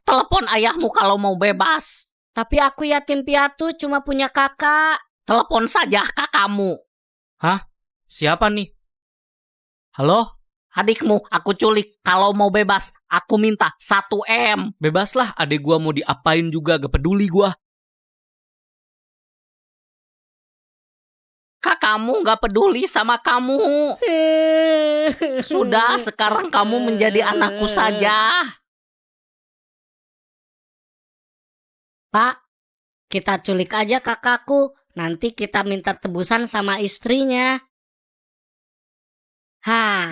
Telepon ayahmu kalau mau bebas. Tapi aku yatim piatu, cuma punya kakak. Telepon saja kakakmu. Hah? Siapa nih? Halo? Adikmu aku culik. Kalau mau bebas, aku minta 1 M. Bebaslah, adik gua mau diapain juga, gak peduli gua. Kakakmu gak peduli sama kamu. Sudah, sekarang kamu menjadi anakku saja. Pak, kita culik aja kakakku. Nanti kita minta tebusan sama istrinya.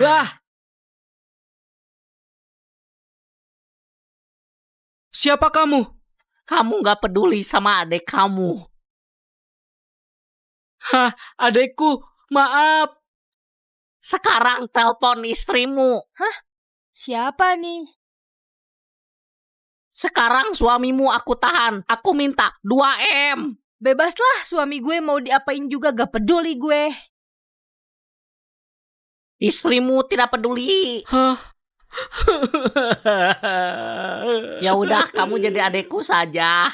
Wah! Siapa kamu? Kamu gak peduli sama adik kamu. Hah, adekku, maaf. Sekarang telepon istrimu. Siapa nih? Sekarang suamimu aku tahan. Aku minta 2 M. Bebaslah, suami gue mau diapain juga gak peduli gue. Istrimu tidak peduli. Hah? Ya udah, kamu jadi adekku saja.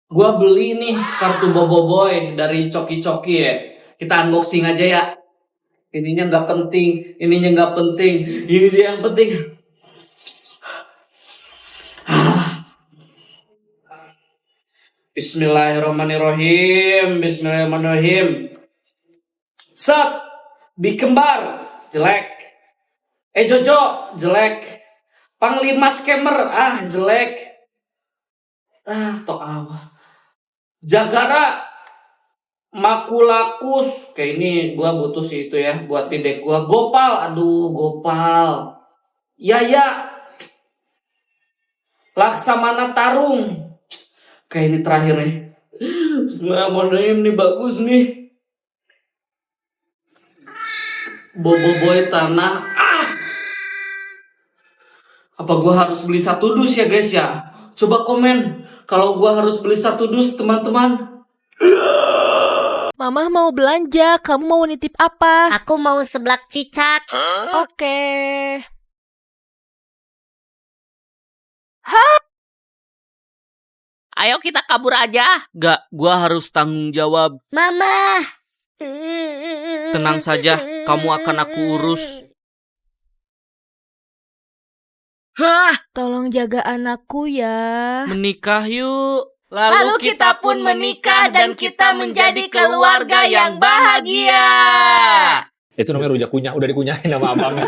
Gua beli nih kartu Boboiboy dari Coki-Coki ya. Kita unboxing aja ya. Ininya nggak penting, ininya nggak penting, ini dia yang penting. Bismillahirrahmanirrahim, Bismillahirrahmanirrahim. Set, Bi Kembar, jelek. Jojo, jelek. Panglima Scammer, jelek. Tok apa? Jagara, Makulakus, kayak ini gua butuh sih itu ya buat di deck gua. Gopal, aduh Gopal. Yaya, Laksamana Tarung. Kayak ini terakhir nih. Bismillahirrahmanirrahim, nih bagus nih. Boboiboy tanah. Apa gua harus beli 1 dus ya guys ya? Coba komen kalau gua harus beli 1 dus teman-teman. Mama mau belanja, kamu mau nitip apa? Aku mau seblak cicak. Oke. Ayo kita kabur aja. Gak, gua harus tanggung jawab. Mama. Tenang saja, kamu akan aku urus. Hah? Tolong jaga anakku ya. Menikah yuk. Lalu kita pun menikah dan kita menjadi keluarga yang bahagia. Itu namanya rujak kunyah, udah dikunyahin sama abangnya.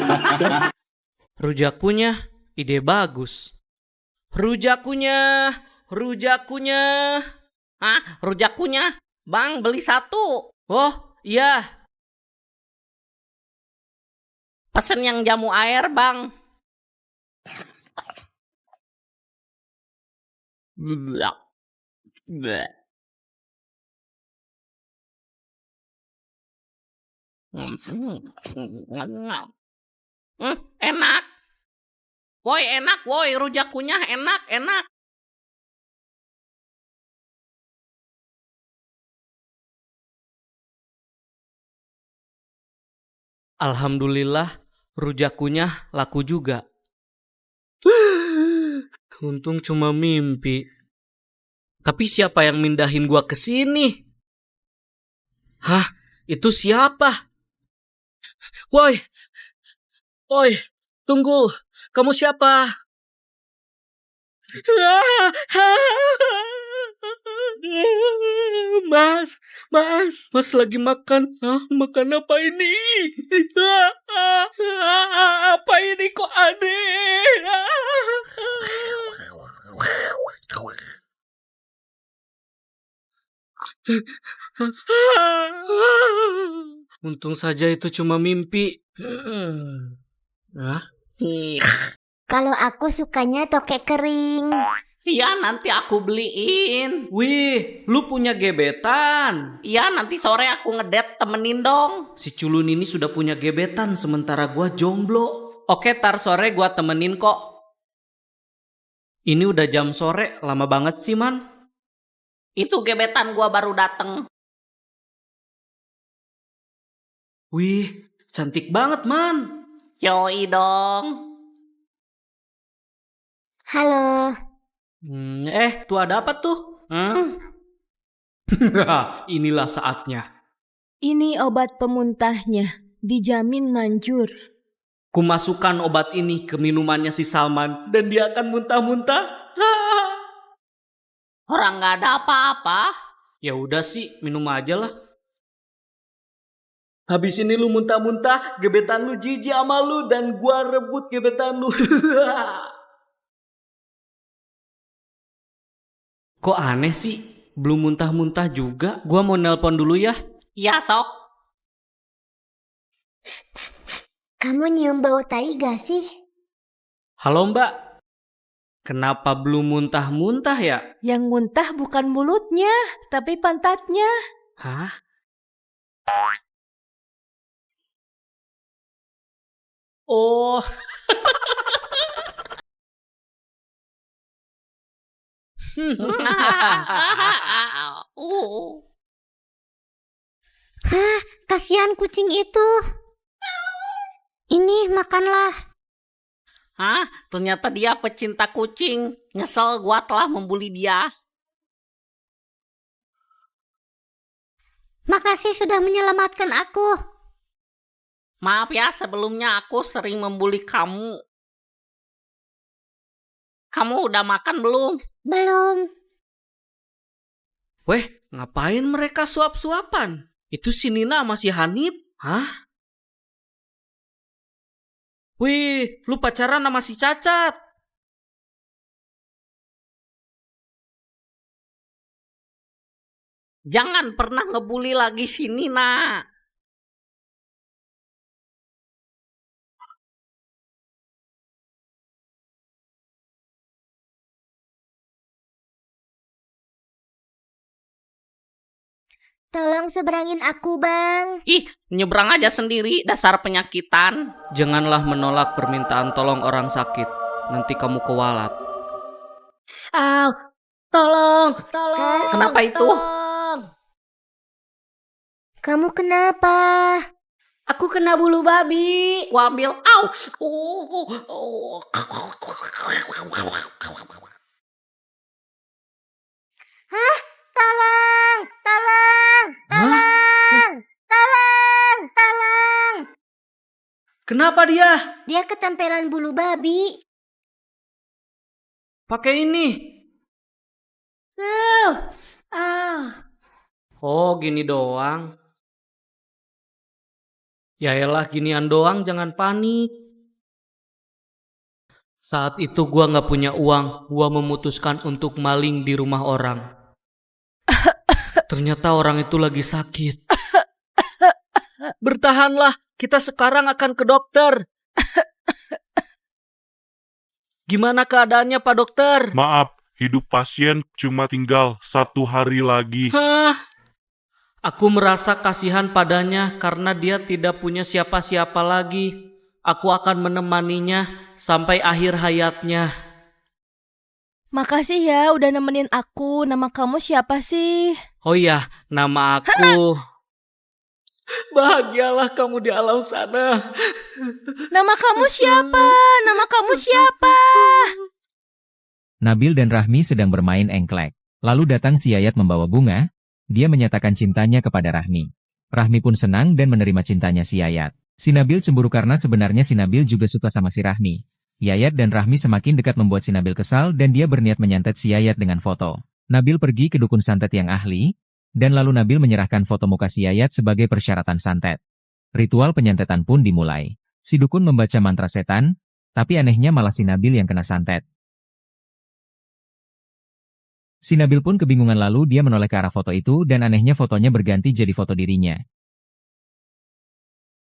Rujak kunyah, ide bagus. Rujak kunyah, rujak kunyah. Hah? Rujak kunyah? Bang, beli 1. Oh, iya. Pesen yang jamu air, Bang. Enak. Woi, enak, woi, rujak kunyah enak, enak. Alhamdulillah, rujak kunyah laku juga. Untung cuma mimpi. Tapi siapa yang mindahin gua ke sini? Hah? Itu siapa? Woi! Woi, tunggu. Kamu siapa? Mas lagi makan. Makan apa ini? Apa ini kok aneh? Untung saja itu cuma mimpi. Kalau aku sukanya tokek kering. Iya, nanti aku beliin. Wih, lu punya gebetan. Iya, nanti sore aku ngedate, temenin dong. Si culun ini sudah punya gebetan sementara gua jomblo. Oke, tar sore gua temenin kok. Ini udah jam sore, lama banget sih, Man. Itu gebetan gua baru dateng. Wih, Cantik banget, Man. Yoi dong. Halo. Tuh ada apa tuh? Inilah saatnya. Ini obat pemuntahnya. Dijamin manjur. Kumasukkan obat ini ke minumannya si Salman dan dia akan muntah-muntah. Orang nggak ada apa-apa. Ya udah sih, minum aja lah. Habis ini lu muntah-muntah, gebetan lu jijik sama lu dan gua rebut gebetan lu. Kok aneh sih? Belum muntah-muntah juga. Gua mau nelpon dulu ya. Ya sok. Kamu nyium bau tai gak sih? Halo Mbak. Kenapa belum muntah-muntah ya? Yang muntah bukan mulutnya, tapi pantatnya. Hah? Oh. Kasihan kucing itu. Ini makanlah. Hah? Ternyata dia pecinta kucing. Nyesel gua telah membuli dia. Makasih sudah menyelamatkan aku. Maaf ya, sebelumnya aku sering membuli kamu. Kamu udah makan belum? Belum. Weh, ngapain mereka suap-suapan? Itu si Nina sama si Hanif? Hah? Wih, lu pacaran sama si Cacat. Jangan pernah ngebully lagi si Nina. Tolong seberangin aku, Bang. Ih, nyebrang aja sendiri, dasar penyakitan. Janganlah menolak permintaan tolong orang sakit. Nanti kamu kewalat. Aw, tolong. Kenapa itu? Tolong. Kamu kenapa? Aku kena bulu babi. Gua ambil, au. Hah? Tolong. Kenapa dia? Dia ketempelan bulu babi. Pakai ini. Oh, gini doang. Ya elah, ginian doang, jangan panik. Saat itu gua nggak punya uang, gua memutuskan untuk maling di rumah orang. Ternyata orang itu lagi sakit. Bertahanlah, kita sekarang akan ke dokter. Gimana keadaannya Pak Dokter? Maaf, hidup pasien cuma tinggal 1 hari lagi. Hah? Aku merasa kasihan padanya karena dia tidak punya siapa-siapa lagi. Aku akan menemaninya sampai akhir hayatnya. Makasih ya udah nemenin aku. Nama kamu siapa sih? Oh iya, nama aku... Bahagialah kamu di alam sana. Nama kamu siapa? Nama kamu siapa? Nabil dan Rahmi sedang bermain engklek. Lalu datang si Yayat membawa bunga. Dia menyatakan cintanya kepada Rahmi. Rahmi pun senang dan menerima cintanya si Yayat. Si Nabil cemburu karena sebenarnya si Nabil juga suka sama si Rahmi. Yayat dan Rahmi semakin dekat membuat si Nabil kesal dan dia berniat menyantet si Yayat dengan foto. Nabil pergi ke dukun santet yang ahli, dan lalu Nabil menyerahkan foto muka si Yayat sebagai persyaratan santet. Ritual penyantetan pun dimulai. Si dukun membaca mantra setan, tapi anehnya malah si Nabil yang kena santet. Si Nabil pun kebingungan lalu dia menoleh ke arah foto itu dan anehnya fotonya berganti jadi foto dirinya.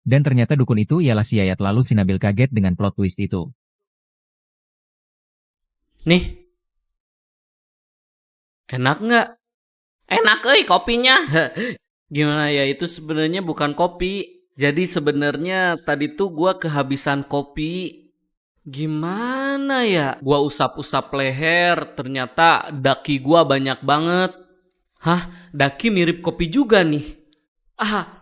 Dan ternyata dukun itu ialah si Yayat lalu si Nabil kaget dengan plot twist itu. Nih. Enak nggak? Enak kopinya. Gimana ya, itu sebenarnya bukan kopi. Jadi sebenarnya tadi tuh gua kehabisan kopi. Gimana ya? Gua usap-usap leher, ternyata daki gua banyak banget. Hah? Daki mirip kopi juga nih.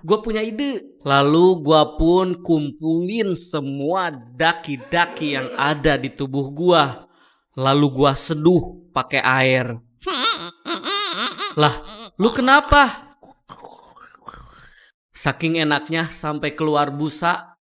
Gua punya ide. Lalu gua pun kumpulin semua daki-daki yang ada di tubuh gua. Lalu gua seduh pakai air. Lah, lu kenapa? Saking enaknya sampai keluar busa.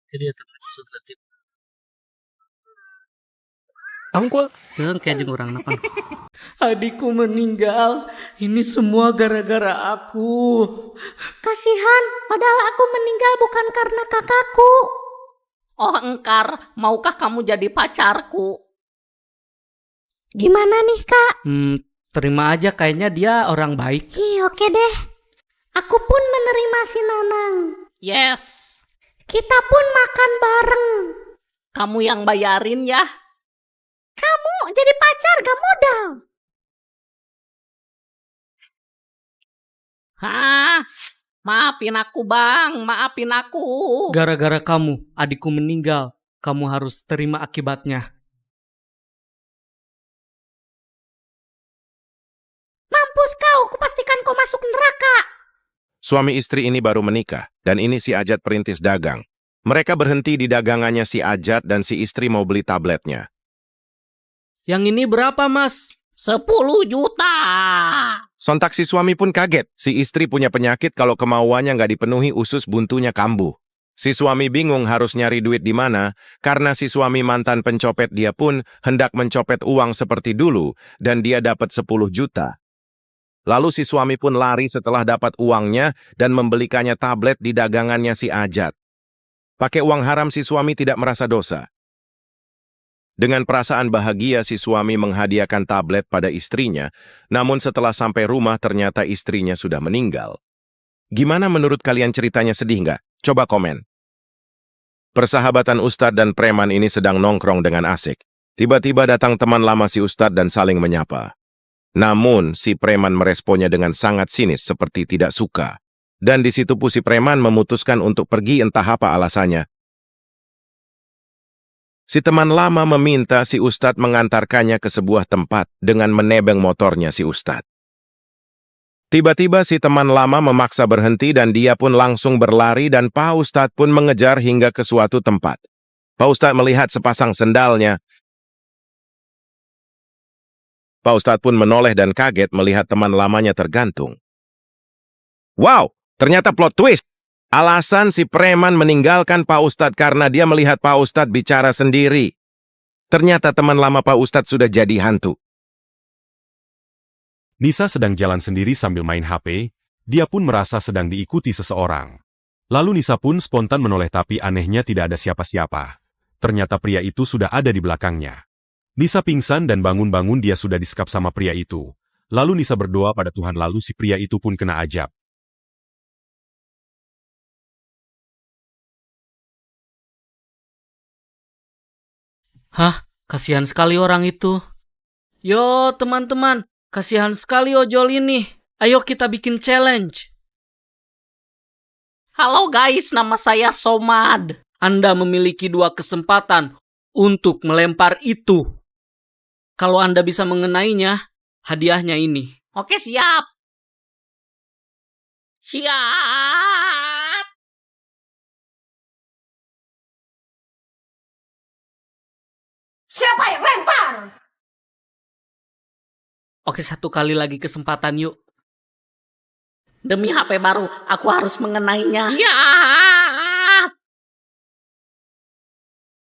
Jadi Angkul. Jangan kayak jeung urang napan. Adikku meninggal. Ini semua gara-gara aku. Kasihan, padahal aku meninggal bukan karena kakakku. Oh Engkar, maukah kamu jadi pacarku? Gimana nih, Kak? Terima aja, kayaknya dia orang baik. Oke deh. Aku pun menerima si Nanang. Yes, Kita pun makan bareng. kamu yang bayarin ya. Kamu jadi pacar gak modal. Hah? Maafin aku bang, maafin aku. Gara-gara kamu, adikku meninggal. Kamu harus terima akibatnya. Mampus kau, kupastikan kau masuk neraka. Suami istri ini baru menikah, dan ini si Ajat perintis dagang. Mereka berhenti di dagangannya si Ajat dan si istri mau beli tabletnya. Yang ini berapa, Mas? 10 juta. Sontak si suami pun kaget. Si istri punya penyakit kalau kemauannya nggak dipenuhi usus buntunya kambuh. Si suami bingung harus nyari duit di mana, karena si suami mantan pencopet dia pun hendak mencopet uang seperti dulu, dan dia dapat 10 juta. Lalu si suami pun lari setelah dapat uangnya dan membelikannya tablet di dagangannya si Ajat. Pakai uang haram si suami tidak merasa dosa. Dengan perasaan bahagia si suami menghadiahkan tablet pada istrinya, namun setelah sampai rumah ternyata istrinya sudah meninggal. Gimana menurut kalian ceritanya, sedih nggak? Coba komen. Persahabatan Ustadz dan preman ini sedang nongkrong dengan asik. Tiba-tiba datang teman lama si Ustadz dan saling menyapa. Namun si preman meresponnya dengan sangat sinis seperti tidak suka. Dan di situ pun si preman memutuskan untuk pergi, entah apa alasannya. Si teman lama meminta si Ustadz mengantarkannya ke sebuah tempat dengan menebeng motornya si Ustadz. Tiba-tiba si teman lama memaksa berhenti dan dia pun langsung berlari dan Pak Ustadz pun mengejar hingga ke suatu tempat. Pak Ustadz melihat sepasang sendalnya. Pak Ustadz pun menoleh dan kaget melihat teman lamanya tergantung. Wow, ternyata plot twist. Alasan si preman meninggalkan Pak Ustadz karena dia melihat Pak Ustadz bicara sendiri. Ternyata teman lama Pak Ustadz sudah jadi hantu. Nisa sedang jalan sendiri sambil main HP, dia pun merasa sedang diikuti seseorang. Lalu Nisa pun spontan menoleh tapi anehnya tidak ada siapa-siapa. Ternyata pria itu sudah ada di belakangnya. Nisa pingsan dan bangun-bangun dia sudah disekap sama pria itu. Lalu Nisa berdoa pada Tuhan lalu si pria itu pun kena ajab. Hah, kasihan sekali orang itu. Yo teman-teman, kasihan sekali ojol ini. Ayo kita bikin challenge. Halo guys, nama saya Somad. Anda memiliki 2 kesempatan untuk melempar itu. Kalau Anda bisa mengenainya, hadiahnya ini. Oke, siap. Siap. Siapa yang lempar? Oke, 1 kali lagi kesempatan yuk. Demi HP baru, aku harus mengenainya. Ya.